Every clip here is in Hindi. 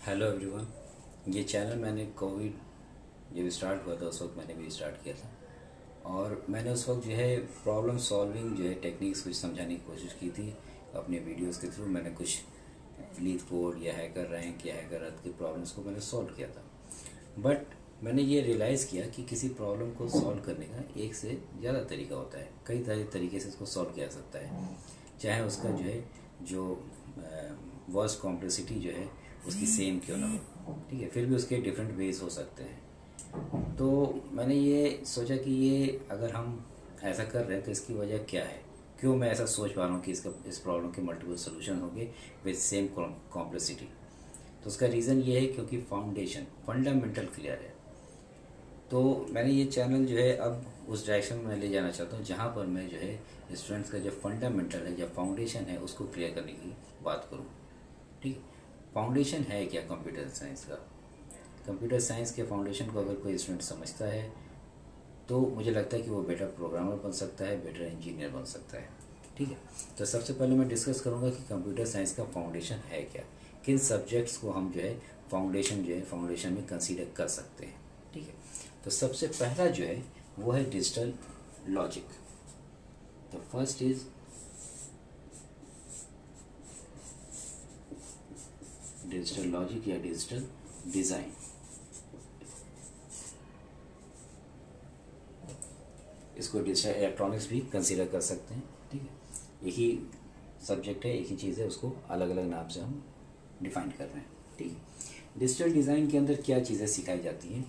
Hello everyone. ये चैनल मैंने कोविड जब स्टार्ट हुआ था उस वक्त मैंने भी स्टार्ट किया था और मैंने उस वक्त जो है प्रॉब्लम सॉल्विंग जो है टेक्निक्स कुछ समझाने की कोशिश की थी। अपने वीडियोस के थ्रू मैंने कुछ लीड कोड या हैकर रैंक या हैकर अर्थ की प्रॉब्लम्स को मैंने सॉल्व किया था। बट मैंने ये रियलाइज़ किया कि किसी प्रॉब्लम को सॉल्व करने का एक से ज़्यादा तरीका होता है, कई तरह तरीके से इसको सॉल्व किया जा सकता है। चाहे उसका जो है जो वर्स कॉम्प्लेक्सिटी जो है उसकी सेम क्यों ना हो, ठीक है, फिर भी उसके डिफरेंट वेज हो सकते हैं। तो मैंने ये सोचा कि ये अगर हम ऐसा कर रहे हैं तो इसकी वजह क्या है, क्यों मैं ऐसा सोच पा रहा हूँ कि इस प्रॉब्लम के मल्टीपल सोल्यूशन होंगे विद सेम कॉम्प्लेक्सिटी। तो उसका रीज़न ये है क्योंकि फाउंडेशन फंडामेंटल क्लियर है। तो मैंने ये चैनल जो है अब उस डायरेक्शन में ले जाना चाहता हूँ जहाँ पर मैं जो है स्टूडेंट्स का जो फंडामेंटल है या फाउंडेशन है उसको क्लियर करने की बात करूँ। ठीक है, फाउंडेशन है क्या कंप्यूटर साइंस का। कंप्यूटर साइंस के फाउंडेशन को अगर कोई स्टूडेंट समझता है तो मुझे लगता है कि वो बेटर प्रोग्रामर बन सकता है, बेटर इंजीनियर बन सकता है। ठीक है, तो सबसे पहले मैं डिस्कस करूँगा कि कंप्यूटर साइंस का फाउंडेशन है क्या, किन सब्जेक्ट्स को हम जो है फाउंडेशन में कंसीडर कर सकते हैं। ठीक है, तो सबसे पहला जो है वो है डिजिटल लॉजिक। तो फर्स्ट इज डिजिटल लॉजिक या डिजिटल डिज़ाइन। इसको डिजिटल इलेक्ट्रॉनिक्स भी कंसीडर कर सकते हैं। ठीक है, एक ही सब्जेक्ट है, एक ही चीज़ है, उसको अलग अलग नाम से हम डिफाइन कर रहे हैं। ठीक है, डिजिटल डिज़ाइन के अंदर क्या चीज़ें सिखाई जाती हैं,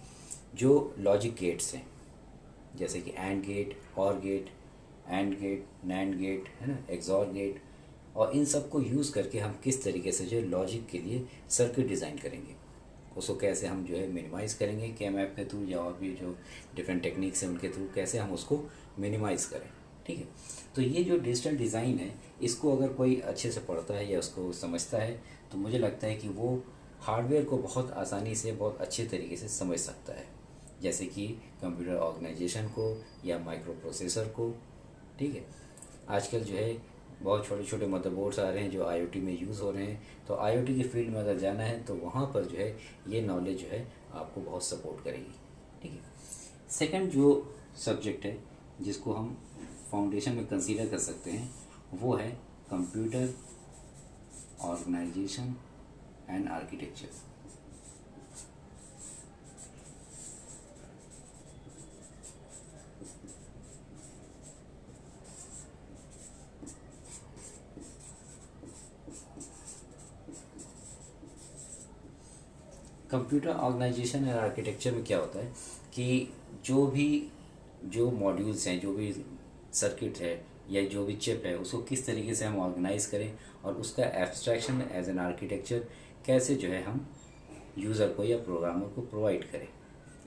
जो लॉजिक गेट्स हैं जैसे कि AND gate, OR gate, AND gate, NAND gate, है ना, एक्सॉर गेट, और इन सब को यूज़ करके हम किस तरीके से जो है लॉजिक के लिए सर्किट डिज़ाइन करेंगे, उसको कैसे हम जो है मिनिमाइज़ करेंगे के मैप के थ्रू या और भी जो डिफरेंट टेक्निक्स हैं उनके थ्रू कैसे हम उसको मिनिमाइज़ करें। ठीक है, तो ये जो डिजिटल डिज़ाइन है इसको अगर कोई अच्छे से पढ़ता है या उसको समझता है तो मुझे लगता है कि वो हार्डवेयर को बहुत आसानी से बहुत अच्छे तरीके से समझ सकता है, जैसे कि कंप्यूटर ऑर्गेनाइजेशन को या माइक्रो प्रोसेसर को। ठीक है, आजकल जो है बहुत छोटे छोटे मदरबोर्ड्स आ रहे हैं जो आईओटी में यूज़ हो रहे हैं, तो आईओटी की फील्ड में अगर जाना है तो वहाँ पर जो है ये नॉलेज जो है आपको बहुत सपोर्ट करेगी। ठीक है, सेकंड जो सब्जेक्ट है जिसको हम फाउंडेशन में कंसीडर कर सकते हैं वो है computer organisation and architecture. Computer organisation and architecture में क्या होता है कि जो मॉड्यूल्स हैं, जो भी सर्किट है या जो भी चिप है उसको किस तरीके से हम ऑर्गेनाइज करें और उसका एब्स्ट्रैक्शन एज एन आर्किटेक्चर कैसे जो है हम यूज़र को या प्रोग्रामर को प्रोवाइड करें।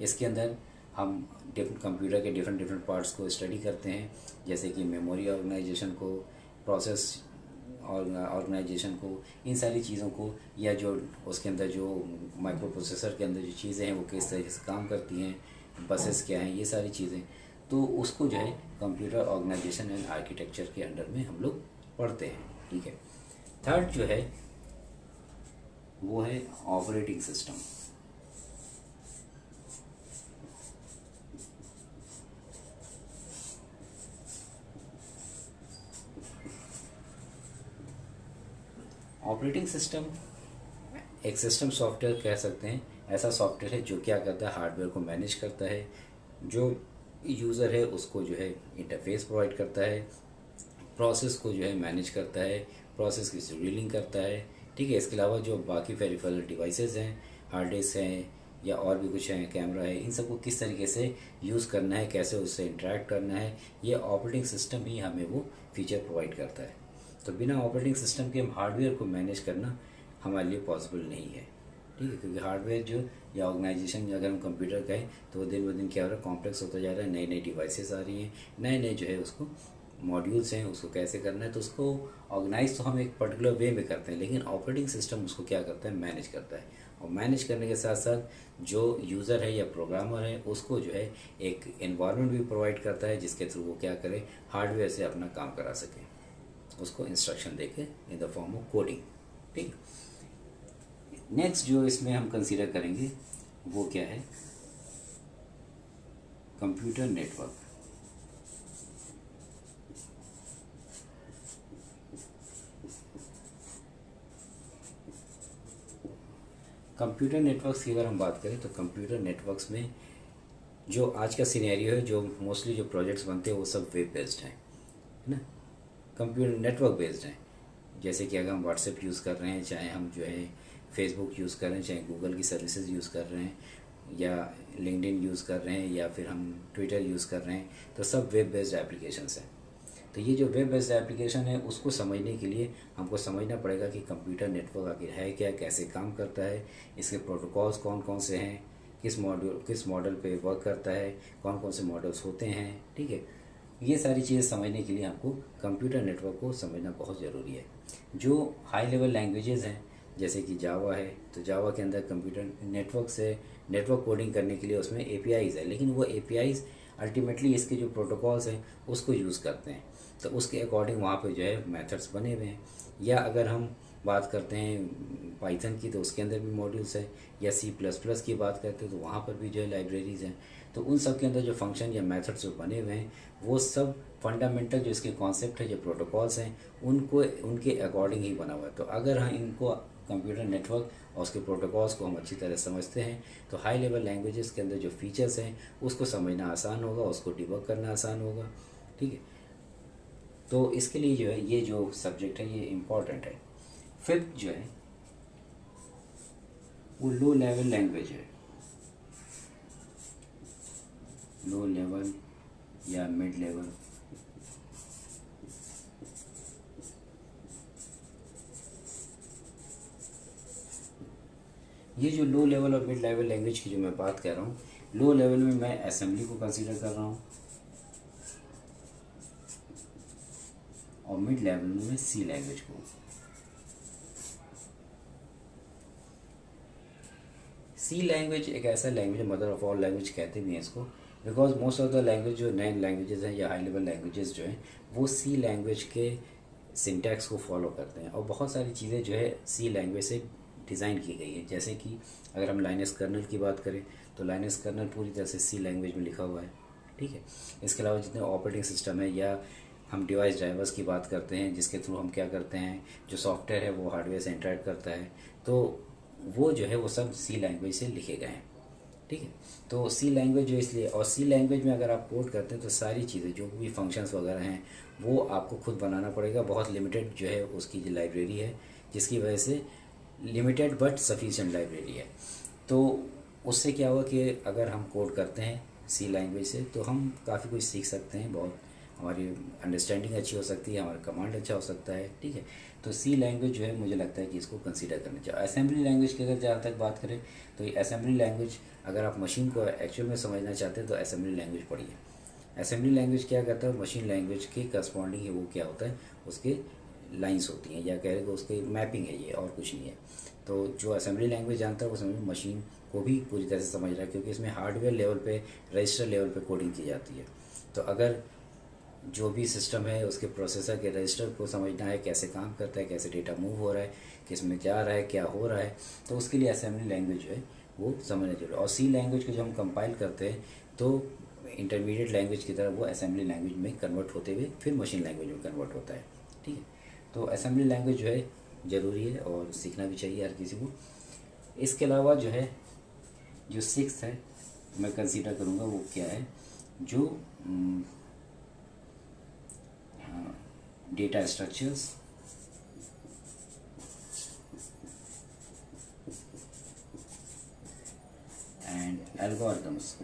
इसके अंदर हम डिफरेंट कंप्यूटर के डिफरेंट डिफरेंट पार्ट्स को स्टडी करते हैं, जैसे कि मेमोरी ऑर्गेनाइजेशन को, प्रोसेस ऑर्गेनाइजेशन को, इन सारी चीज़ों को, या जो उसके अंदर जो माइक्रो प्रोसेसर के अंदर जो चीज़ें हैं वो किस तरीके से काम करती हैं, बसेस क्या हैं, ये सारी चीज़ें, तो उसको जो है कंप्यूटर ऑर्गेनाइजेशन एंड आर्किटेक्चर के अंडर में हम लोग पढ़ते हैं। ठीक है, थर्ड जो है वो है ऑपरेटिंग सिस्टम। ऑपरेटिंग सिस्टम एक सिस्टम सॉफ्टवेयर कह सकते हैं, ऐसा सॉफ्टवेयर है जो क्या करता है, हार्डवेयर को मैनेज करता है, जो यूज़र है उसको जो है इंटरफेस प्रोवाइड करता है, प्रोसेस को जो है मैनेज करता है, प्रोसेस की शेड्यूलिंग करता है। ठीक है, इसके अलावा जो बाकी पेरिफेरल डिवाइसेस हैं, हार्ड डिस्क हैं या और भी कुछ हैं, कैमरा है, इन सबको किस तरीके से यूज़ करना है, कैसे उससे इंटरेक्ट करना है, ये ऑपरेटिंग सिस्टम ही हमें वो फीचर प्रोवाइड करता है। तो बिना ऑपरेटिंग सिस्टम के हम हार्डवेयर को मैनेज करना हमारे लिए पॉसिबल नहीं है। ठीक है, क्योंकि हार्डवेयर जो या ऑर्गेनाइजेशन अगर हम कंप्यूटर कहें तो वो दिन ब दिन क्या हो रहा है, कॉम्प्लेक्स होता जा रहा है, नई नई डिवाइसेस आ रही हैं, नए नए जो है उसको मॉड्यूल्स हैं, उसको कैसे करना है, तो उसको ऑर्गेनाइज तो हम एक पर्टिकुलर वे में करते हैं, लेकिन ऑपरेटिंग सिस्टम उसको क्या करता है, मैनेज करता है। और मैनेज करने के साथ साथ जो यूज़र है या प्रोग्रामर है उसको जो है एक एनवायरनमेंट भी प्रोवाइड करता है जिसके थ्रू वो क्या करे, हार्डवेयर से अपना काम करा सके, उसको इंस्ट्रक्शन देके in the form of coding. ठीक, नेक्स्ट जो इसमें हम कंसीडर करेंगे वो क्या है, कंप्यूटर नेटवर्क। कंप्यूटर नेटवर्क्स की अगर हम बात करें तो कंप्यूटर नेटवर्क्स में जो आज का सिनेरियो है, जो मोस्टली जो प्रोजेक्ट्स बनते हैं वो सब वेब बेस्ड हैं, है ना, कंप्यूटर नेटवर्क बेस्ड हैं। जैसे कि अगर हम व्हाट्सएप यूज़ कर रहे हैं, चाहे हम जो है फेसबुक यूज़ कर रहे हैं, चाहे गूगल की सर्विसेज यूज़ कर रहे हैं, या लिंक्डइन यूज़ कर रहे हैं, या फिर हम ट्विटर यूज़ कर रहे हैं, तो सब वेब बेस्ड एप्लीकेशंस हैं। तो ये जो वेब बेस्ड एप्लीकेशन है उसको समझने के लिए हमको समझना पड़ेगा कि कंप्यूटर नेटवर्क आखिर है क्या, कैसे काम करता है, इसके प्रोटोकॉल्स कौन कौन से हैं, किस मॉडल पे वर्क करता है, कौन कौन से मॉडल्स होते हैं, ठीक है। ये सारी चीज़ें समझने के लिए हमको कंप्यूटर नेटवर्क को समझना बहुत ज़रूरी है। जो हाई लेवल लैंग्वेजेस हैं जैसे कि जावा है, तो जावा के अंदर कंप्यूटर नेटवर्क से नेटवर्क कोडिंग करने के लिए उसमें एपीआईज़ है, लेकिन वो एपीआईज़ अल्टीमेटली इसके जो प्रोटोकॉल्स हैं उसको यूज़ करते हैं, तो उसके अकॉर्डिंग वहाँ पे जो है मेथड्स बने हुए हैं। या अगर हम बात करते हैं पाइथन की, तो उसके अंदर भी मॉड्यूल्स है, या सी प्लस प्लस की बात करते हैं तो वहाँ पर भी जो है लाइब्रेरीज़ हैं। तो उन सब के अंदर जो फंक्शन या मेथड्स जो बने हुए हैं वो सब फंडामेंटल जो इसके कॉन्सेप्ट है, जो प्रोटोकॉल्स हैं, उनको उनके अकॉर्डिंग ही बना हुआ है। तो अगर हम इनको कंप्यूटर नेटवर्क और उसके प्रोटोकॉल्स को हम अच्छी तरह समझते हैं तो हाई लेवल लैंग्वेजेस के अंदर जो फीचर्स हैं उसको समझना आसान होगा, उसको डिबग करना आसान होगा, ठीक है। तो इसके लिए जो है ये जो सब्जेक्ट है ये इम्पॉर्टेंट है। फिफ्थ जो है वो लो लेवल लैंग्वेज है, लो लेवल या मिड लेवल। ये जो लो लेवल और मिड लेवल लैंग्वेज की जो मैं बात कर रहा हूँ, लो लेवल में मैं असेंबली को कंसीडर कर रहा हूँ और मिड लेवल में मैं सी लैंग्वेज को। सी लैंग्वेज एक ऐसा language, mother of all language कहते भी हैं इसको, because most of the language जो नए लैंग्वेजेस हैं या हाई लेवल लैंग्वेजेस जो हैं वो सी लैंग्वेज के सिंटैक्स को फॉलो करते हैं, और बहुत सारी चीज़ें जो है सी लैंग्वेज से डिज़ाइन की गई है। जैसे कि अगर हम लाइनस कर्नल की बात करें तो लाइनस कर्नल पूरी तरह से सी लैंग्वेज में लिखा हुआ है, ठीक है। इसके अलावा जितने ऑपरेटिंग सिस्टम है या हम डिवाइस ड्राइवर्स की बात करते हैं जिसके थ्रू हम क्या करते हैं, जो सॉफ्टवेयर है वो हार्डवेयर से इंटरेक्ट करता है, तो वो जो है वो सब सी लैंग्वेज से लिखे गए हैं, ठीक है। तो सी लैंग्वेज जो इसलिए, और सी लैंग्वेज में अगर आप कोड करते हैं तो सारी चीज़ें जो भी फंक्शंस वगैरह हैं वो आपको खुद बनाना पड़ेगा। बहुत लिमिटेड जो है उसकी जो लाइब्रेरी है, जिसकी वजह से लिमिटेड बट सफिशिएंट लाइब्रेरी है। तो उससे क्या हुआ कि अगर हम कोड करते हैं सी लैंग्वेज से तो हम काफ़ी कुछ सीख सकते हैं, बहुत हमारी अंडरस्टैंडिंग अच्छी हो सकती है, हमारा कमांड अच्छा हो सकता है, ठीक है। तो सी लैंग्वेज जो है मुझे लगता है कि इसको कंसीडर करना चाहिए। असेंबली लैंग्वेज की अगर जहाँ तक बात करें तो ये असेंबली लैंग्वेज, अगर आप मशीन को एक्चुअल में समझना चाहते हैं तो असेंबली लैंग्वेज पढ़िए। असेंबली लैंग्वेज क्या करता है, मशीन लैंग्वेज के करस्पॉन्डिंग है, वो क्या होता है, उसके लाइंस होती हैं या कह रहे तो उसकी मैपिंग है, ये और कुछ नहीं है। तो जो असेंबली लैंग्वेज जानता है वो समझ मशीन को भी पूरी तरह से समझ रहा है, क्योंकि इसमें हार्डवेयर लेवल पे, रजिस्टर लेवल पे कोडिंग की जाती है। तो अगर जो भी सिस्टम है उसके प्रोसेसर के रजिस्टर को समझना है, कैसे काम करता है, कैसे डेटा मूव हो रहा है, किस में जा रहा है, क्या हो रहा है, तो उसके लिए असेंबली लैंग्वेज जो है वो समझना जरूरी है। और सी लैंग्वेज को जब हम कंपाइल करते हैं तो इंटरमीडिएट लैंग्वेज की तरह वो असेंबली लैंग्वेज में कन्वर्ट होते हुए फिर मशीन लैंग्वेज में कन्वर्ट होता है, ठीक है। तो असेंबली लैंग्वेज जो है ज़रूरी है और सीखना भी चाहिए हर किसी को। इसके अलावा जो है जो सिक्स है मैं कंसीडर करूँगा वो क्या है, जो data structures and algorithms.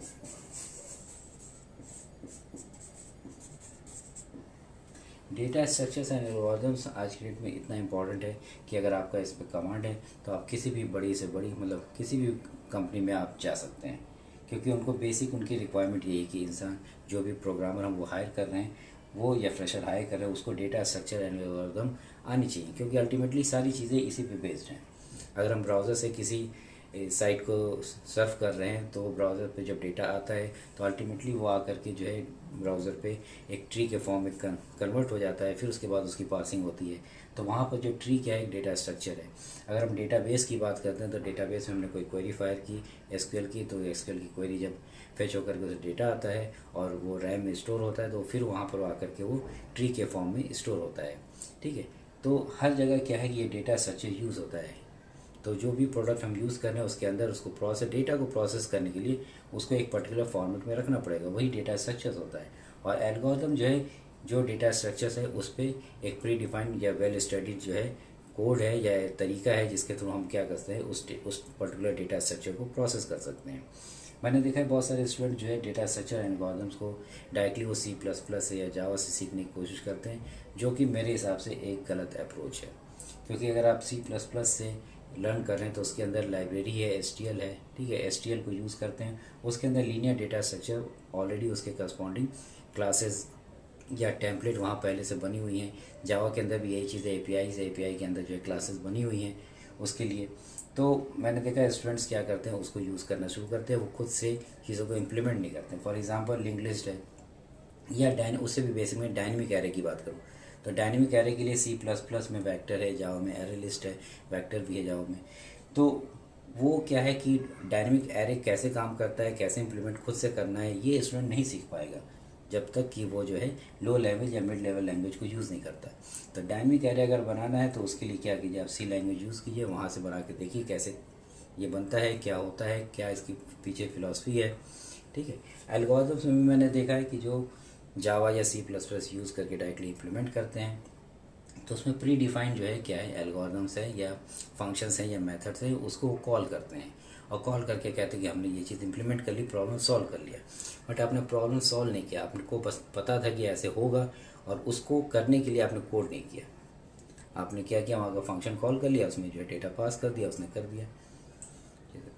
Data structures and algorithms आज की डेट में इतना इम्पॉर्टेंट है कि अगर आपका इस पर कमांड है तो आप किसी भी बड़ी से बड़ी, मतलब किसी भी कंपनी में आप जा सकते हैं, क्योंकि उनको बेसिक उनकी रिक्वायरमेंट यही है कि इंसान जो भी प्रोग्रामर हम वो हायर कर रहे हैं वो या फ्रेशर हायर कर रहे हैं उसको डेटा स्ट्रक्चर एंड एल्गोरिथम आनी चाहिए, क्योंकि अल्टीमेटली सारी चीज़ें इसी पे बेस्ड हैं। अगर हम ब्राउज़र से किसी साइट को सर्फ कर रहे हैं तो ब्राउज़र पे जब डेटा आता है तो अल्टीमेटली वो आकर के जो है ब्राउज़र पे एक ट्री के फॉर्म में कन्वर्ट हो जाता है। फिर उसके बाद उसकी पासिंग होती है। तो वहाँ पर जो ट्री क्या है, एक डेटा स्ट्रक्चर है। अगर हम डेटाबेस की बात करते हैं तो डेटाबेस में हमने कोई क्वेरी फायर की एसक्यूएल की, तो एसक्यूएल की क्वेरी जब फेच होकर के उसे डेटा आता है और वो रैम में स्टोर होता है, तो फिर वहाँ पर आकर के वो ट्री के फॉर्म में स्टोर होता है। ठीक है, तो हर जगह क्या है कि ये डेटा स्ट्रक्चर यूज़ होता है। तो जो भी प्रोडक्ट हम यूज़ कर रहे हैं उसके अंदर उसको डेटा को प्रोसेस करने के लिए उसको एक पर्टिकुलर फॉर्मेट में रखना पड़ेगा, वही डेटा स्ट्रक्चर्स होता है। और एल्गोरिथम जो है, जो डेटा स्ट्रक्चर्स है उस पर एक प्री डिफाइंड या वेल स्टडीड जो है कोड है या तरीका है जिसके थ्रू हम क्या करते हैं उस पर्टिकुलर डेटा स्ट्रक्चर को प्रोसेस कर सकते हैं। मैंने देखा है बहुत सारे स्टूडेंट जो है डेटा स्ट्रक्चर एल्गोरिथम्स को डायरेक्टली वो C++ से या जावा से सीखने की कोशिश करते हैं, जो कि मेरे हिसाब से एक गलत अप्रोच है। क्योंकि अगर आप C++ से लर्न कर रहे हैं तो उसके अंदर लाइब्रेरी है, STL है। ठीक है, STL को यूज़ करते हैं, उसके अंदर लीनियर डेटा स्ट्रक्चर ऑलरेडी उसके करस्पॉन्डिंग क्लासेस या टेम्पलेट वहाँ पहले से बनी हुई हैं। जावा के अंदर भी यही चीज़ है, API के अंदर जो है क्लासेस बनी हुई हैं उसके लिए। तो मैंने देखा स्टूडेंट्स क्या करते हैं, उसको यूज़ करना शुरू करते हैं, वो खुद से चीज़ों को इम्प्लीमेंट नहीं करते। फॉर एग्जांपल लिंक लिस्ट है या उससे भी बेसिक में डायनेमिक एरे की बात करूँ तो डायनेमिक एरे के लिए C++ में वेक्टर है, जावा में एरे लिस्ट है, वेक्टर भी है जावा में। तो वो क्या है कि डायनेमिक एरे कैसे काम करता है, कैसे इम्प्लीमेंट खुद से करना है, ये स्टूडेंट नहीं सीख पाएगा जब तक कि वो जो है लो लेवल या मिड लेवल लैंग्वेज को यूज़ नहीं करता। तो डायनेमिक एरे अगर बनाना है तो उसके लिए क्या कीजिए, आप C लैंग्वेज यूज़ कीजिए, वहाँ से बना के देखिए कैसे ये बनता है, क्या होता है, क्या इसकी पीछे फिलॉसफी है। ठीक है, एल्गोरिथम्स में भी मैंने देखा है कि जो जावा या C++ यूज़ करके डायरेक्टली इम्प्लीमेंट करते हैं तो उसमें प्री डिफाइंड जो है क्या है, एल्गोरिथम्स है या फंक्शंस हैं या मेथड्स हैं, उसको वो कॉल करते हैं और कॉल करके कहते हैं कि हमने ये चीज़ इंप्लीमेंट कर ली, प्रॉब्लम सॉल्व कर लिया। बट आपने प्रॉब्लम सॉल्व नहीं किया, आपको बस पता था कि ऐसे होगा और उसको करने के लिए आपने कोड नहीं किया। आपने क्या किया, वहाँ का फंक्शन कॉल कर लिया, उसमें जो है डेटा पास कर दिया, उसने कर दिया।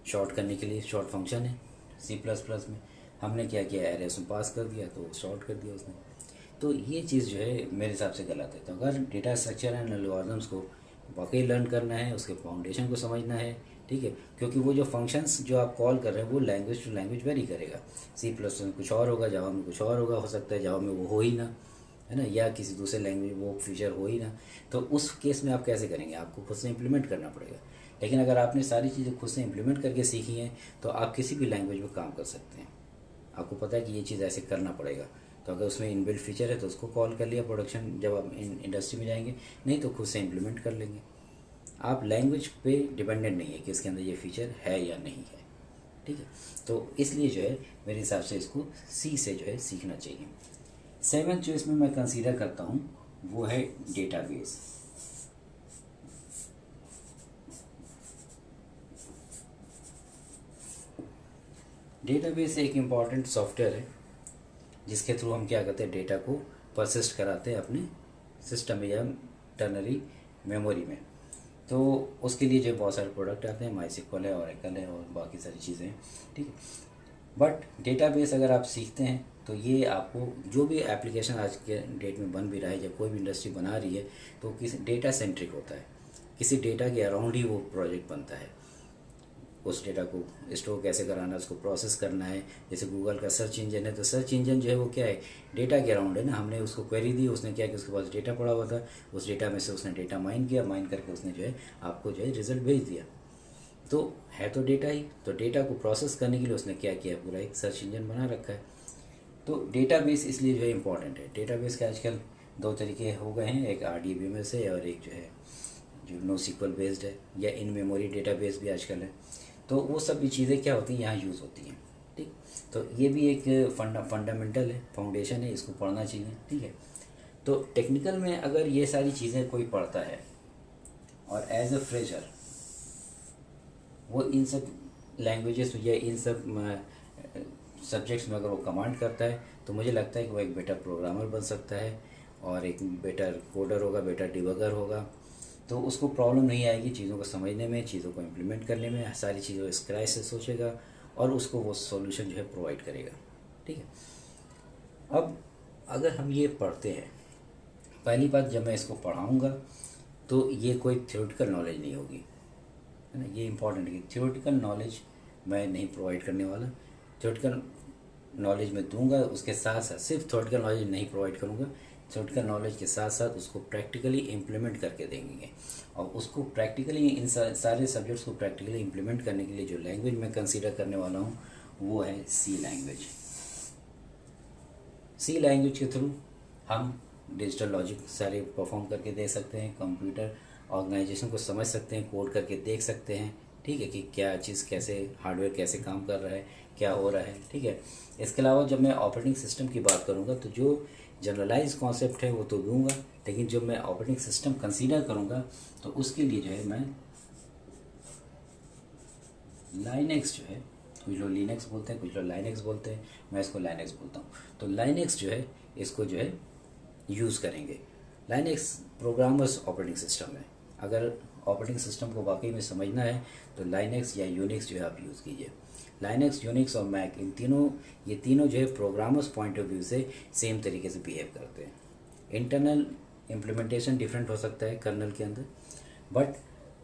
शॉर्ट करने के लिए शॉर्ट फंक्शन है C++ में, हमने क्या किया, एरे उसमें पास कर दिया तो शॉर्ट कर दिया उसने। तो ये चीज़ जो है मेरे हिसाब से गलत है। तो अगर डेटा स्ट्रक्चर एंड एल्गोरिथम्स को वाकई लर्न करना है, उसके फाउंडेशन को समझना है, ठीक है, क्योंकि वो जो फंक्शंस जो आप कॉल कर रहे हैं वो लैंग्वेज टू लैंग्वेज वेरी करेगा। C++ में कुछ और होगा, जावा में कुछ और होगा, हो सकता है जावा में वो हो ही ना, है ना, या किसी दूसरे लैंग्वेज वो फीचर हो ही ना। तो उस केस में आप कैसे करेंगे, आपको खुद से इम्प्लीमेंट करना पड़ेगा। लेकिन अगर आपने सारी चीज़ें खुद से इम्प्लीमेंट करके सीखी हैं तो आप किसी भी लैंग्वेज में काम कर सकते हैं। आपको पता है कि ये चीज़ ऐसे करना पड़ेगा, तो अगर उसमें इनबिल्ट फीचर है तो उसको कॉल कर लिया प्रोडक्शन जब आप इंडस्ट्री में जाएंगे, नहीं तो खुद से इम्प्लीमेंट कर लेंगे। आप लैंग्वेज पे डिपेंडेंट नहीं है कि इसके अंदर ये फीचर है या नहीं है। ठीक है, तो इसलिए जो है मेरे हिसाब से इसको C से जो है सीखना चाहिए। सेवन्थ जो इसमें मैं कंसीडर करता हूँ वो है डेटाबेस। डेटाबेस एक इम्पॉर्टेंट सॉफ्टवेयर है जिसके थ्रू हम क्या करते हैं, डेटा को परसिस्ट कराते हैं अपने सिस्टम में या टर्नरी मेमोरी में। तो उसके लिए जो बहुत सारे प्रोडक्ट आते हैं, MySQL है, Oracle है और बाकी सारी चीज़ें हैं। ठीक है, बट डेटाबेस अगर आप सीखते हैं तो ये आपको जो भी एप्लीकेशन आज के डेट में बन भी रहा है या कोई भी इंडस्ट्री बना रही है तो किसी डेटा सेंट्रिक होता है, किसी डेटा के अराउंड ही वो प्रोजेक्ट बनता है। उस डेटा को स्टोर कैसे कराना है, उसको प्रोसेस करना है। जैसे गूगल का सर्च इंजन है तो सर्च इंजन जो है वो क्या है, डेटा के अराउंड है ना। हमने उसको क्वेरी दी, उसने क्या कि उसके पास डेटा पड़ा हुआ था, उस डेटा में से उसने डेटा माइन किया, माइन करके उसने जो है आपको जो है रिजल्ट भेज दिया। तो है तो डेटा ही, तो डेटा को प्रोसेस करने के लिए उसने क्या किया, पूरा एक सर्च इंजन बना रखा है। तो डेटाबेस इसलिए जो है इम्पॉर्टेंट है। डेटाबेस के आजकल दो तरीके हो गए हैं, एक RDBMS है और एक जो है जो NoSQL बेस्ड है या इन मेमोरी डेटाबेस भी आजकल है। तो वो सब भी चीज़ें क्या होती हैं, यहाँ यूज़ होती हैं। ठीक, तो ये भी एक फंडामेंटल है, फाउंडेशन है, इसको पढ़ना चाहिए। ठीक है, तो टेक्निकल में अगर ये सारी चीज़ें कोई पढ़ता है और एज अ फ्रेशर वो इन सब लैंग्वेजेस या इन सब सब्जेक्ट्स में अगर वो कमांड करता है तो मुझे लगता है कि वो एक बेटर प्रोग्रामर बन सकता है और एक बेटर कोडर होगा, बेटर डिबगर होगा। तो उसको प्रॉब्लम नहीं आएगी चीज़ों को समझने में, चीज़ों को इम्प्लीमेंट करने में, सारी चीज़ों स्क्रैच से सोचेगा और उसको वो सॉल्यूशन जो है प्रोवाइड करेगा। ठीक है, अब अगर हम ये पढ़ते हैं, पहली बात जब मैं इसको पढ़ाऊँगा तो ये कोई थ्योरेटिकल नॉलेज नहीं होगी, है ना। ये इंपॉर्टेंट है कि थ्योरेटिकल नॉलेज मैं नहीं प्रोवाइड करने वाला। थ्योरेटिकल नॉलेज मैं दूंगा, उसके साथ साथ सिर्फ थ्योरेटिकल नॉलेज नहीं प्रोवाइड करूंगा, थ्योरेटिकल नॉलेज के साथ साथ उसको प्रैक्टिकली इम्प्लीमेंट करके देंगे। और उसको प्रैक्टिकली इन सारे सब्जेक्ट्स को प्रैक्टिकली इम्प्लीमेंट करने के लिए जो लैंग्वेज मैं कंसीडर करने वाला हूँ वो है सी लैंग्वेज। सी लैंग्वेज के थ्रू हम डिजिटल लॉजिक सारे परफॉर्म करके दे सकते हैं, कंप्यूटर ऑर्गेनाइजेशन को समझ सकते हैं, कोड करके देख सकते हैं, ठीक है, कि क्या चीज़ कैसे, हार्डवेयर कैसे काम कर रहा है, क्या हो रहा है, ठीक है। इसके अलावा जब मैं ऑपरेटिंग सिस्टम की बात करूँगा तो जो जनरलाइज कॉन्सेप्ट है वो तो दूंगा, लेकिन जब मैं ऑपरेटिंग सिस्टम कंसीडर करूँगा तो उसके लिए जो है मैं लाइनेक्स जो है, कुछ लोग लिनक्स बोलते हैं, कुछ लोग लाइनेक्स बोलते हैं, मैं इसको लाइनेक्स बोलता हूँ। तो लाइनेक्स जो है इसको जो है यूज़ करेंगे। लाइनेक्स प्रोग्रामर्स ऑपरेटिंग सिस्टम है। अगर ऑपरेटिंग सिस्टम को वाकई में समझना है तो लाइनेक्स या यूनिक्स जो है आप यूज़ कीजिए। लाइनेक्स, यूनिक्स और मैक, ये तीनों जो है प्रोग्रामर्स पॉइंट ऑफ व्यू से सेम तरीके से बिहेव करते हैं। इंटरनल इम्प्लीमेंटेशन डिफरेंट हो सकता है कर्नल के अंदर, बट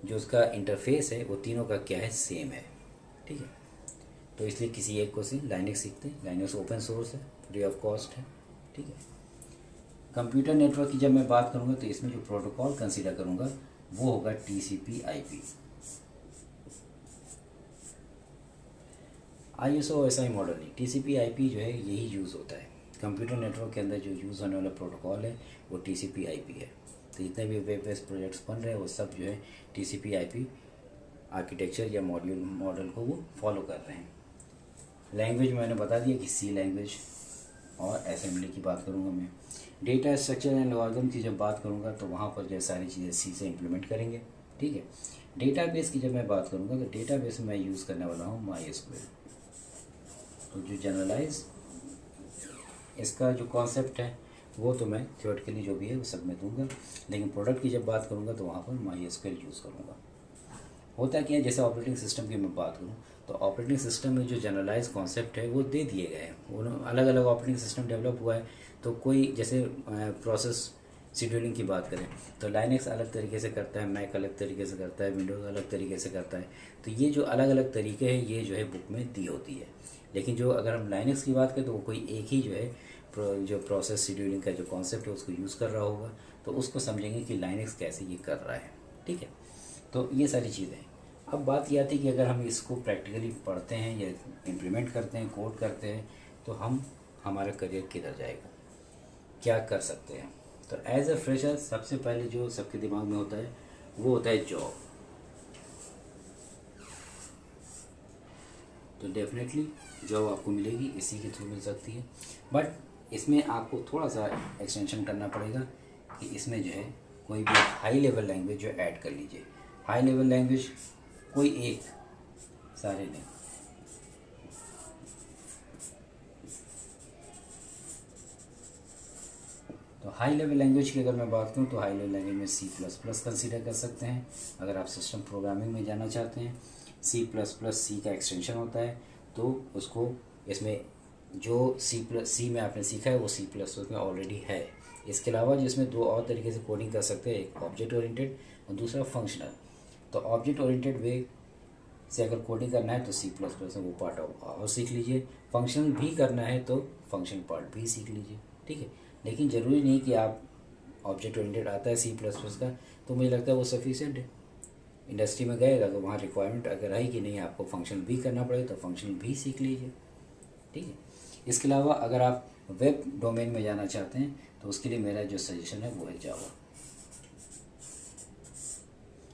जो उसका इंटरफेस है वो तीनों का क्या है, सेम है, ठीक है। तो इसलिए किसी एक को से लाइनेक्स सीखते हैं। लाइनेक्स ओपन सोर्स है, फ्री ऑफ कॉस्ट है, ठीक है। कंप्यूटर नेटवर्क की जब मैं बात करूँगा तो इसमें जो प्रोटोकॉल कंसीडर करूँगा वो होगा TCP/IP। ISO ऐसा ही मॉडल नहीं, TCP/IP जो है यही यूज़ होता है। कंप्यूटर नेटवर्क के अंदर जो यूज़ होने वाला प्रोटोकॉल है वो TCP/IP है। तो जितने भी वेब बेस्ड प्रोजेक्ट्स बन रहे हैं वो सब जो है TCP/IP आर्किटेक्चर या मॉडल को वो फॉलो कर रहे हैं। लैंग्वेज मैंने बता दिया कि सी लैंग्वेज और असेंबली की बात करूँगा मैं। डेटा स्ट्रक्चर एंड एल्गोरिथम की जब बात करूँगा तो वहाँ पर जो सारी चीज़ें सी से इम्प्लीमेंट करेंगे, ठीक है। डेटाबेस की जब मैं बात करूँगा तो डेटाबेस में मैं यूज़ करने वाला हूँ MySQL। तो जो जनरलाइज इसका जो कॉन्सेप्ट है वो तो मैं थ्योरेटिकली जो भी है वो सब मैं दूंगा, लेकिन प्रोडक्ट की जब बात करूँगा तो वहाँ पर MySQL यूज़ करूँगा। होता क्या है, जैसे ऑपरेटिंग सिस्टम की मैं बात करूँ तो ऑपरेटिंग सिस्टम में जो जनरलाइज कॉन्सेप्ट है वो दे दिए गए हैं। वो अलग अलग ऑपरेटिंग सिस्टम डेवलप हुआ है। तो कोई जैसे प्रोसेस शेड्यूलिंग की बात करें तो लाइनेक्स अलग तरीके से करता है, मैक अलग तरीके से करता है, विंडोज़ अलग तरीके से करता है। तो ये जो अलग अलग तरीके हैं ये जो है बुक में दी होती है। लेकिन जो अगर हम लाइनेक्स की बात करें तो वो कोई एक ही जो है जो प्रोसेस शेड्यूलिंग का जो कॉन्सेप्ट है उसको यूज़ कर रहा होगा, तो उसको समझेंगे कि लाइनेक्स कैसे ये कर रहा है, ठीक है। तो ये सारी चीज़ें हैं। अब बात ये आती है कि अगर हम इसको प्रैक्टिकली पढ़ते हैं या इम्प्लीमेंट करते हैं, कोड करते हैं, तो हमारा करियर किधर जाएगा, क्या कर सकते हैं। तो एज अ फ्रेशर सबसे पहले जो सबके दिमाग में होता है वो होता है जॉब। तो डेफिनेटली जॉब आपको मिलेगी, इसी के थ्रू मिल सकती है, बट इसमें आपको थोड़ा सा एक्सटेंशन करना पड़ेगा कि इसमें जो है कोई भी हाई लेवल लैंग्वेज जो ऐड कर लीजिए। हाई लेवल लैंग्वेज कोई एक, सारे नहीं। तो हाई लेवल लैंग्वेज की अगर मैं बात करूँ तो हाई लेवल लैंग्वेज में C++ कंसीडर कर सकते हैं। अगर आप सिस्टम प्रोग्रामिंग में जाना चाहते हैं, C++ का एक्सटेंशन होता है, तो उसको इसमें जो C में आपने सीखा है वो C++ में ऑलरेडी है। इसके अलावा जिसमें दो और तरीके से कोडिंग कर सकते हैं, एक ऑब्जेक्ट ओरिएंटेड और दूसरा फंक्शनल। तो ऑब्जेक्ट ओरिएंटेड वे से अगर कोडिंग करना है तो C++ में वो पार्ट और सीख लीजिए। फंक्शनल भी करना है तो फंक्शन पार्ट भी सीख लीजिए, ठीक है। लेकिन ज़रूरी नहीं कि आप ऑब्जेक्ट ओरिएंटेड आता है C++ का तो मुझे लगता है वो सफिशिएंट है। इंडस्ट्री में गएगा तो वहाँ रिक्वायरमेंट अगर है कि नहीं आपको फंक्शनल भी करना पड़ेगा तो फंक्शनल भी सीख लीजिए, ठीक है। इसके अलावा अगर आप वेब डोमेन में जाना चाहते हैं तो उसके लिए मेरा जो सजेशन है वो है जावा,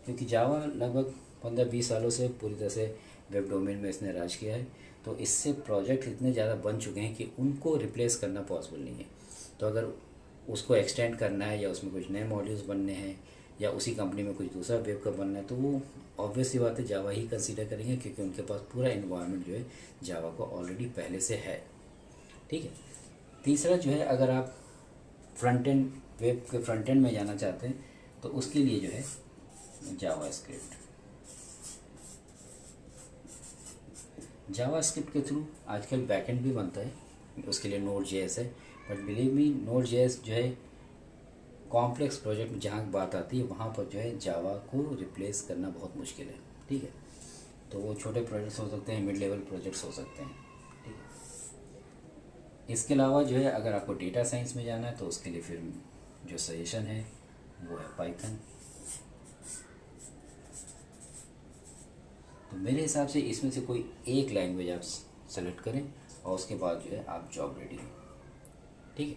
क्योंकि जावा लगभग 15-20 सालों से पूरी तरह से वेब डोमेन में इसने राज किया है। तो इससे प्रोजेक्ट इतने ज़्यादा बन चुके हैं कि उनको रिप्लेस करना पॉसिबल नहीं है। तो अगर उसको एक्सटेंड करना है या उसमें कुछ नए मॉड्यूल्स बनने हैं या उसी कंपनी में कुछ दूसरा वेब का बनना है तो वो ऑब्वियस सी बात है जावा ही कंसीडर करेंगे, क्योंकि उनके पास पूरा इन्वायरमेंट जो है जावा को ऑलरेडी पहले से है, ठीक है। तीसरा जो है, अगर आप फ्रंट एंड वेब के फ्रंट एंड में जाना चाहते हैं तो उसके लिए जो है जावास्क्रिप्ट के थ्रू आजकल बैकएंड भी बनता है, उसके लिए Node.js है। बट बिलीव मी, Node.js जो है कॉम्प्लेक्स प्रोजेक्ट में जहाँ बात आती है वहाँ पर जो है जावा को रिप्लेस करना बहुत मुश्किल है, ठीक है। तो वो छोटे प्रोजेक्ट्स हो सकते हैं, मिड लेवल प्रोजेक्ट्स हो सकते हैं, ठीक है। इसके अलावा जो है अगर आपको डेटा साइंस में जाना है तो उसके लिए फिर जो सजेशन है वो है पाइथन। तो मेरे हिसाब से इसमें से कोई एक लैंग्वेज आप सेलेक्ट करें और उसके बाद जो है आप जॉब रेडी हो, ठीक है।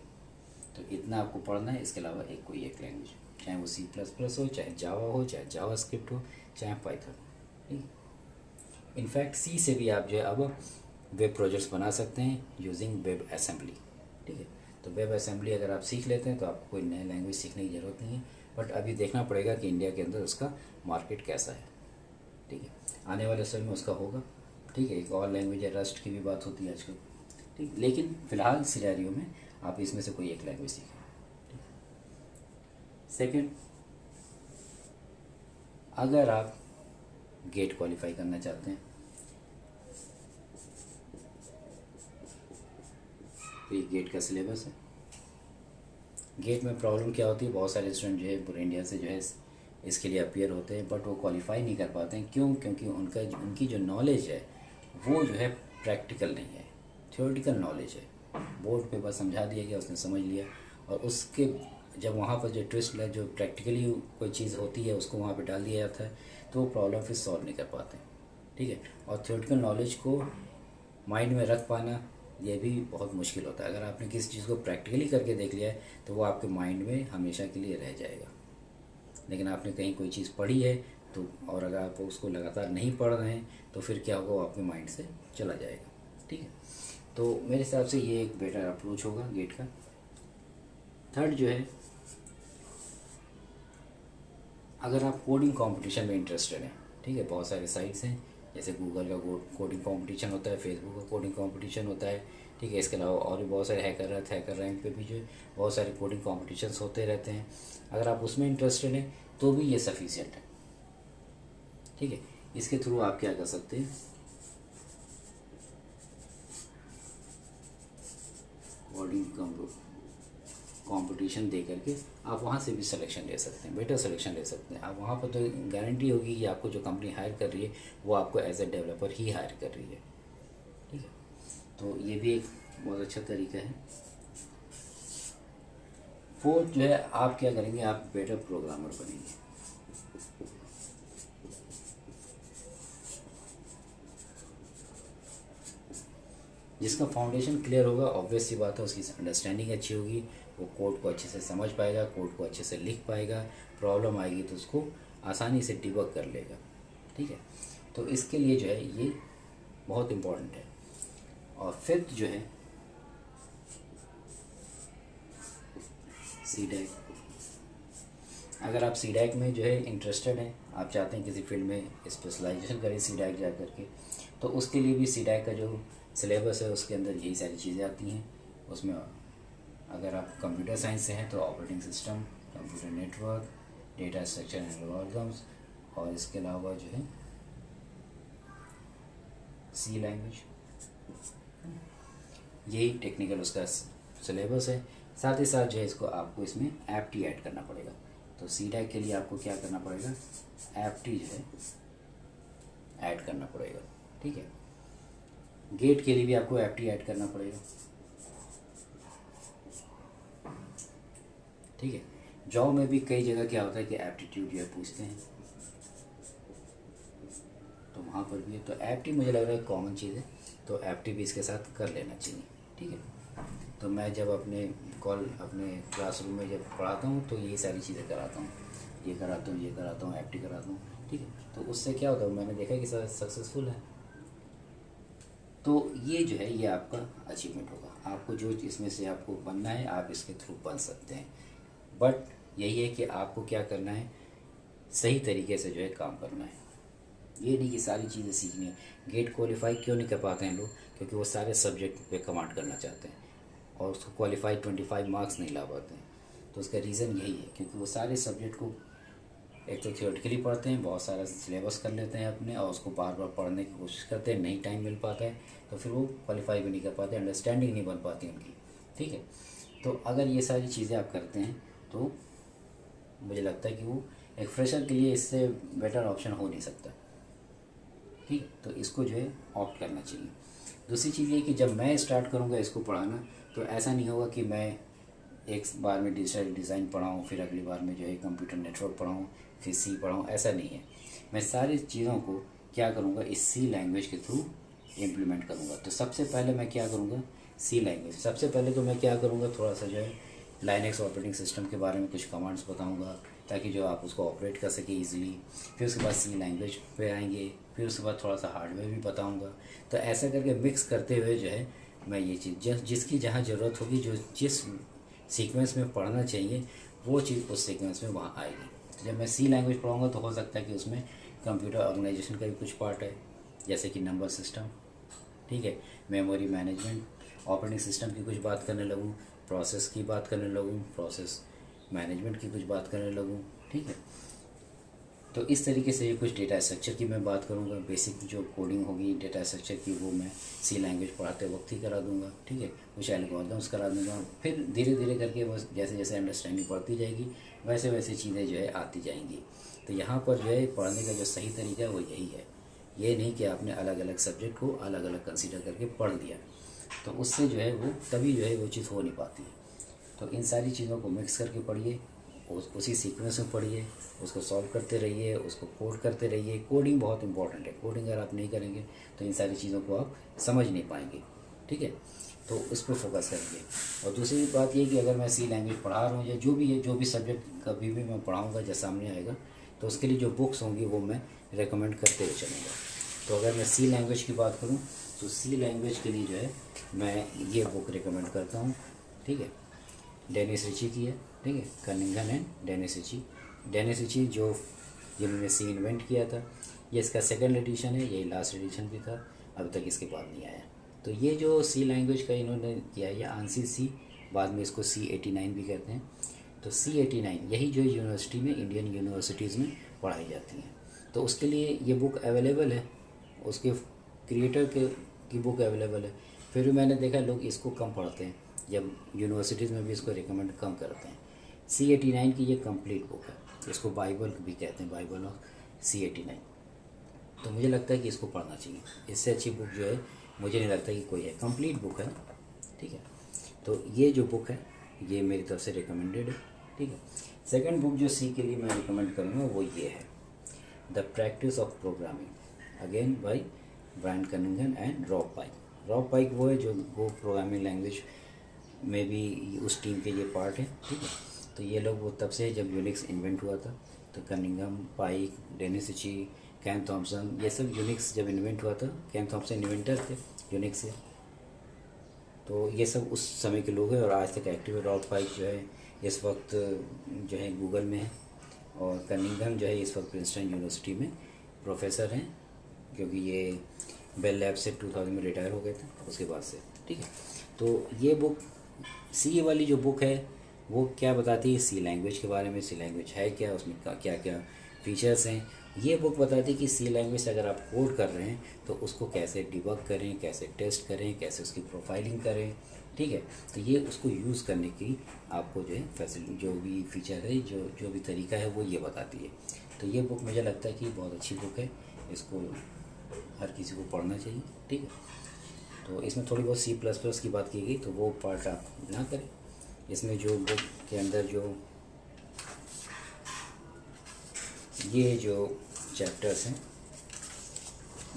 तो इतना आपको पढ़ना है, इसके अलावा कोई एक लैंग्वेज, चाहे वो C++ हो, चाहे जावा हो, चाहे जावा स्क्रिप्ट हो, चाहे पाइथन, ठीक है। इनफैक्ट सी से भी आप जो है अब वेब प्रोजेक्ट्स बना सकते हैं यूजिंग वेब असेंबली, ठीक है। तो वेब असेंबली अगर आप सीख लेते हैं तो आपको कोई नया लैंग्वेज सीखने की ज़रूरत नहीं है, बट अभी देखना पड़ेगा कि इंडिया के अंदर उसका मार्केट कैसा है, ठीक है। आने वाले समय में उसका होगा, ठीक है। एक और लैंग्वेज है, रस्ट की भी बात होती है आजकल, ठीक। लेकिन फ़िलहाल सिनेरियो में आप इसमें से कोई एक लैंग्वेज सीखें, ठीक है। सेकेंड, अगर आप गेट क्वालिफाई करना चाहते हैं तो ये गेट का सिलेबस है। गेट में प्रॉब्लम क्या होती है, बहुत सारे स्टूडेंट जो है पूरे इंडिया से जो है इसके लिए अपीयर होते हैं, बट वो क्वालिफाई नहीं कर पाते हैं। क्यों? क्योंकि उनकी जो नॉलेज है वो जो है प्रैक्टिकल नहीं है, थ्योरेटिकल नॉलेज है। बोर्ड पे बस समझा दिया गया, उसने समझ लिया, और उसके जब वहाँ पर जो ट्विस्ट है, जो प्रैक्टिकली कोई चीज़ होती है उसको वहाँ पे डाल दिया जाता है, तो वो प्रॉब्लम फिर सॉल्व नहीं कर पाते, ठीक है। और थ्योरेटिकल नॉलेज को माइंड में रख पाना ये भी बहुत मुश्किल होता है। अगर आपने किसी चीज़ को प्रैक्टिकली करके देख लिया है तो वो आपके माइंड में हमेशा के लिए रह जाएगा। लेकिन आपने कहीं कोई चीज़ पढ़ी है तो, और अगर आप उसको लगातार नहीं पढ़ रहे हैं तो फिर क्या होगा, वो आपके माइंड से चला जाएगा, ठीक है। तो मेरे हिसाब से ये एक बेटर अप्रोच होगा गेट का। थर्ड जो है, अगर आप कोडिंग कंपटीशन में इंटरेस्टेड हैं, ठीक है, बहुत सारे साइट्स हैं, जैसे गूगल का कोडिंग कंपटीशन होता है, फेसबुक का कोडिंग कंपटीशन होता है, ठीक है। इसके अलावा और भी बहुत सारे हैकर रैंक पे भी जो है बहुत सारे कोडिंग कॉम्पिटिशन्स होते रहते हैं। अगर आप उसमें इंटरेस्टेड हैं तो भी ये सफिशिएंट है, ठीक है। इसके थ्रू आप क्या कर सकते हैं, कोडिंग कंपटीशन दे करके आप वहाँ से भी सिलेक्शन ले सकते हैं, बेटर सिलेक्शन ले सकते हैं। आप वहाँ पर तो गारंटी होगी कि आपको जो कंपनी हायर कर रही है वो आपको एज ए डेवलपर ही हायर कर रही है, ठीक है। तो ये भी एक बहुत अच्छा तरीका है। फोर्थ जो है, आप क्या करेंगे, आप बेटर प्रोग्रामर बनेंगे। जिसका फाउंडेशन क्लियर होगा, ऑब्वियस सी बात है उसकी अंडरस्टैंडिंग अच्छी होगी, वो कोड को अच्छे से समझ पाएगा, कोड को अच्छे से लिख पाएगा, प्रॉब्लम आएगी तो उसको आसानी से डिबग कर लेगा, ठीक है। तो इसके लिए जो है ये बहुत इम्पोर्टेंट है। और फिफ्थ जो है, सीडैक। अगर आप सीडैक में जो है इंटरेस्टेड हैं, आप चाहते हैं किसी फील्ड में स्पेशलाइजेशन करें सीडैक जा करके, तो उसके लिए भी सीडैक का जो सिलेबस है उसके अंदर यही सारी चीज़ें आती हैं। उसमें अगर आप कंप्यूटर साइंस से हैं तो operating system, computer network, data structure and algorithms, और इसके अलावा जो है सी लैंग्वेज, यही टेक्निकल उसका सिलेबस है। साथ ही साथ जो है इसको आपको इसमें एप्टी ऐड करना पड़ेगा। तो सीडैक के लिए आपको क्या करना पड़ेगा, एप्टी जो है ऐड करना पड़ेगा, ठीक है। गेट के लिए भी आपको एप्टी ऐड करना पड़ेगा, ठीक है। जॉब में भी कई जगह क्या होता है कि एप्टीट्यूड जो है पूछते हैं, तो वहाँ पर भी है। तो एप्टी मुझे लग रहा है कॉमन चीज़ है, तो एप्टी भी इसके साथ कर लेना चाहिए, ठीक है। तो मैं जब अपने क्लासरूम में जब पढ़ाता हूँ तो यही सारी चीज़ें कराता हूँ, ये कराता हूँ, ये कराता हूँ, एप्टी कराता हूँ, ठीक है। तो उससे क्या होता है, मैंने देखा कि सक्सेसफुल है। तो ये जो है ये आपका अचीवमेंट होगा। आपको जो इसमें से आपको बनना है आप इसके थ्रू बन सकते हैं, बट यही है कि आपको क्या करना है, सही तरीके से जो है काम करना है। ये नहीं कि सारी चीज़ें सीखनी है। गेट क्वालिफाई क्यों नहीं कर पाते हैं लोग, क्योंकि वो सारे सब्जेक्ट पे कमांड करना चाहते हैं और उसको क्वालिफाई 25 मार्क्स नहीं ला पाते हैं। तो उसका रीज़न यही है, क्योंकि वो सारे सब्जेक्ट को एक तो थियोरेटिकली पढ़ते हैं, बहुत सारा सिलेबस कर लेते हैं अपने, और उसको बार बार पढ़ने की कोशिश करते हैं, नहीं टाइम मिल पाता है, तो फिर वो क्वालिफाई भी नहीं कर पाते, अंडरस्टैंडिंग नहीं बन पाती उनकी, ठीक है। तो अगर ये सारी चीज़ें आप करते हैं तो मुझे लगता है कि वो एक फ्रेशर के लिए इससे बेटर ऑप्शन हो नहीं सकता, ठीक, तो इसको जो है ऑप्ट करना चाहिए। दूसरी चीज़ ये कि जब मैं स्टार्ट करूँगा इसको पढ़ाना, तो ऐसा नहीं होगा कि मैं एक बार में डिजिटल डिज़ाइन पढ़ाऊँ, फिर अगली बार में जो है कंप्यूटर नेटवर्क पढ़ाऊँ, फिर सी पढ़ाऊँ, ऐसा नहीं है। मैं सारी चीज़ों को क्या करूँगा, इस सी लैंग्वेज के थ्रू इम्प्लीमेंट करूँगा। तो सबसे पहले मैं क्या करूँगा, सी लैंग्वेज। सबसे पहले तो मैं क्या करूँगा, थोड़ा सा जो है लाइनक्स ऑपरेटिंग सिस्टम के बारे में कुछ कमांड्स बताऊँगा, ताकि जो आप उसको ऑपरेट कर सके ईजिली। फिर उसके बाद सी लैंग्वेज पे आएंगे, फिर उसके बाद थोड़ा सा हार्डवेयर भी बताऊँगा। तो ऐसा करके मिक्स करते हुए जो है मैं ये चीज़ जिसकी जहाँ ज़रूरत होगी, जो जिस सीक्वेंस में पढ़ना चाहिए, वो चीज़ उस सीक्वेंस में वहाँ आएगी। जब मैं सी लैंग्वेज पढ़ाऊँगा तो हो सकता है कि उसमें कंप्यूटर ऑर्गेनाइजेशन का भी कुछ पार्ट है, जैसे कि नंबर सिस्टम, ठीक है, मेमोरी मैनेजमेंट, ऑपरेटिंग सिस्टम की कुछ बात करने लगूँ, प्रोसेस की बात करने लगूँ, प्रोसेस मैनेजमेंट की कुछ बात करने लगूँ, ठीक है। तो इस तरीके से कुछ डेटा स्ट्रक्चर की मैं बात करूँगा। बेसिक जो कोडिंग होगी डेटा स्ट्रक्चर की, वो मैं सी लैंग्वेज पढ़ाते वक्त ही करा दूँगा, ठीक है। कुछ एल्गोरिथम्स करा दूँगा, फिर धीरे धीरे करके बस जैसे जैसे अंडरस्टैंडिंग बढ़ती जाएगी, वैसे वैसे चीज़ें जो है आती जाएंगी। तो यहाँ पर जो है पढ़ने का जो सही तरीका है वो यही है। ये नहीं कि आपने अलग अलग सब्जेक्ट को अलग अलग कंसिडर करके पढ़ लिया, तो उससे जो है वो तभी जो है वो चीज़ हो नहीं पाती है। तो इन सारी चीज़ों को मिक्स करके पढ़िए, उसी सीक्वेंस में पढ़िए, उसको सॉल्व करते रहिए, उसको कोड करते रहिए। कोडिंग बहुत इंपॉर्टेंट है। कोडिंग अगर आप नहीं करेंगे तो इन सारी चीज़ों को आप समझ नहीं पाएंगे, ठीक है। तो उस पर फोकस करेंगे। और दूसरी बात ये कि अगर मैं सी लैंग्वेज पढ़ा रहा हूँ या जो भी है, जो भी सब्जेक्ट कभी भी मैं पढ़ाऊँगा जब सामने आएगा, तो उसके लिए जो बुक्स होंगी वो मैं रेकमेंड करते हुए चलूँगा। तो अगर मैं सी लैंग्वेज की बात करूँ तो सी लैंग्वेज के लिए जो है मैं ये बुक रिकमेंड करता हूँ, ठीक है। डेनिस रिची की है, ठीक है, Cunningham and Dennis Ritchie. Dennis Ritchie जो जिन्होंने सी इन्वेंट किया था, ये इसका सेकंड एडिशन है, ये लास्ट एडिशन भी था, अभी तक इसके बाद नहीं आया। तो ये जो सी लैंग्वेज का इन्होंने किया, ये आंसी सी, बाद में इसको C89 भी कहते हैं। तो C89 यही जो यूनिवर्सिटी में, इंडियन यूनिवर्सिटीज़ में पढ़ाई जाती हैं। तो उसके लिए ये बुक अवेलेबल है, उसके क्रिएटर की बुक अवेलेबल है। फिर भी मैंने देखा लोग इसको कम पढ़ते हैं, जब यूनिवर्सिटीज़ में भी इसको रिकमेंड कम करते हैं। C89 की ये कंप्लीट बुक है, इसको बाइबल भी कहते हैं, बाइबल ऑफ C89। तो मुझे लगता है कि इसको पढ़ना चाहिए। इससे अच्छी बुक जो है मुझे नहीं लगता कि कोई है, कंप्लीट बुक है ना, ठीक है। तो ये जो बुक है ये मेरी तरफ से रिकमेंडेड है, ठीक है। सेकंड बुक जो सी के लिए मैं रिकमेंड करूँगा वो ये है, the practice of programming, again by Brian Kernighan and Rob Pike. Rob Pike वो है जो गो प्रोग्रामिंग लैंग्वेज में भी उस टीम के ये पार्ट है, ठीक है। तो ये लोग वो तब से जब यूनिक्स इन्वेंट हुआ था, तो Cunningham, Pike, Dennis Ritchie, Ken Thompson, ये सब यूनिक्स जब इन्वेंट हुआ था, कैन थॉम्सन इन्वेंटर थे यूनिक्स से। तो ये सब उस समय के लोग हैं और आज तक एक्टिव है। रॉब पाइक जो है इस वक्त जो है गूगल में है, और कनिंघम जो है इस वक्त प्रिंसटन यूनिवर्सिटी में प्रोफेसर हैं, क्योंकि ये बेल लैब से 2000 में रिटायर हो गए थे उसके बाद से, ठीक है। तो ये बुक, सी वाली जो बुक है वो क्या बताती है, सी लैंग्वेज के बारे में, सी लैंग्वेज है क्या, उसमें क्या क्या फीचर्स हैं। ये बुक बताती है कि सी लैंग्वेज से अगर आप कोड कर रहे हैं तो उसको कैसे डिबग करें, कैसे टेस्ट करें, कैसे उसकी प्रोफाइलिंग करें, ठीक है। तो ये उसको यूज़ करने की आपको जो है फैसिलिटी, जो भी फीचर है, जो भी तरीका है वो ये बताती है। तो ये बुक मुझे लगता है कि बहुत अच्छी बुक है, इसको हर किसी को पढ़ना चाहिए, ठीक है। तो इसमें थोड़ी बहुत C++ की बात की गई, तो वो पार्ट आप ना करें। इसमें जो बुक के अंदर जो ये जो चैप्टर्स हैं,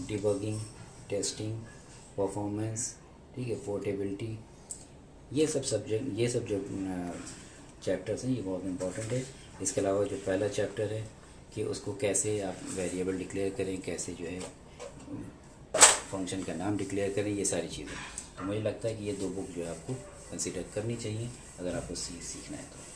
डिबगिंग, टेस्टिंग, परफॉर्मेंस, ठीक है, पोर्टेबिलिटी, ये सब जो चैप्टर्स हैं ये बहुत इंपॉर्टेंट है। इसके अलावा जो पहला चैप्टर है कि उसको कैसे आप वेरिएबल डिक्लेयर करें, कैसे जो है फंक्शन का नाम डिक्लेयर करें, ये सारी चीज़ें। तो मुझे लगता है कि ये दो बुक जो है आपको कंसिडर करनी चाहिए अगर आपको सीखना है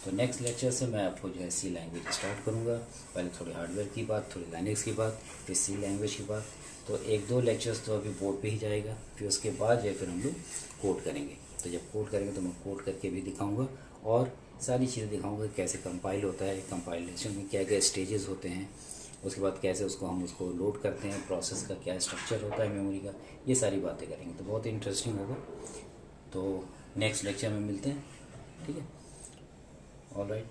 तो नेक्स्ट लेक्चर से मैं आपको जो है सी लैंग्वेज स्टार्ट करूँगा। पहले थोड़ी हार्डवेयर की बात, थोड़ी लाइनक्स की बात, फिर सी लैंग्वेज की बात। तो एक दो लेक्चर्स तो अभी बोर्ड पे ही जाएगा, फिर उसके बाद जो है फिर हम लोग कोड करेंगे। तो जब कोड करेंगे तो मैं कोड करके भी दिखाऊँगा और सारी चीज़ें दिखाऊँगा, कैसे कंपाइल होता है, कंपाइलेशन में क्या क्या स्टेजेस होते हैं, उसके बाद कैसे हम उसको लोड करते हैं, प्रोसेस का क्या स्ट्रक्चर होता है मेमोरी का, ये सारी बातें करेंगे। तो बहुत इंटरेस्टिंग होगा। तो नेक्स्ट लेक्चर में मिलते हैं, ठीक है। All right.